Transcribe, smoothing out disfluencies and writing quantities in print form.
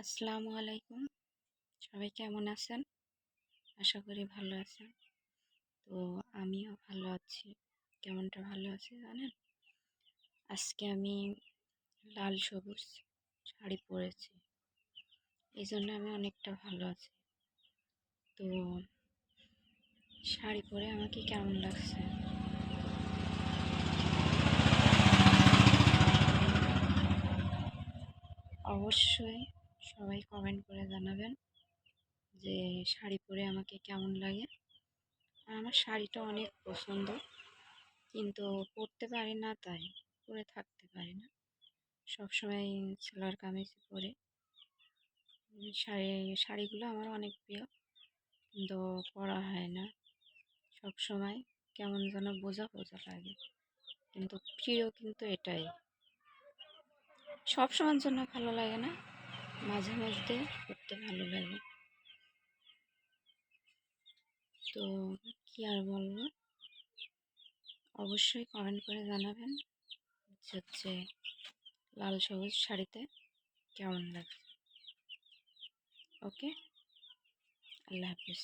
আসসালামু আলাইকুম। সবাই কেমন আছেন? আশা করি ভালো আছেন। তো আমিও ভালো আছি। কেমনটা ভালো আছি জানেন? আজকে আমি লাল সবুজ শাড়ি পরেছি। এজন্য আমি অনেকটা ভালো আছি। তো শাড়ি পরে আমাকে কেমন লাগছে? অবশ্যই সবাই কমেন্ট করে জানাবেন যে শাড়ি পরে আমাকে কেমন লাগে। আর আমার শাড়িটা অনেক পছন্দ, কিন্তু পরতে পারি না, তাই পরে থাকতে পারি না। সবসময় সালোয়ার কামিজ পরে শাড়িগুলো আমার অনেক প্রিয়, কিন্তু পরা হয় না। সব সময় কেমন যেন বোঝা বোঝা লাগে, কিন্তু প্রিয় কিন্তু এটাই। সব সময়ের জন্য ভালো লাগে না, মাঝে মধ্যে পড়তে ভালো লাগে। তো কি আর বলবো, অবশ্যই কমেন্ট করে জানাবেন হচ্ছে লাল সবুজ শাড়িতে কেমন লাগে। ওকে, আল্লাহ হাফিজ।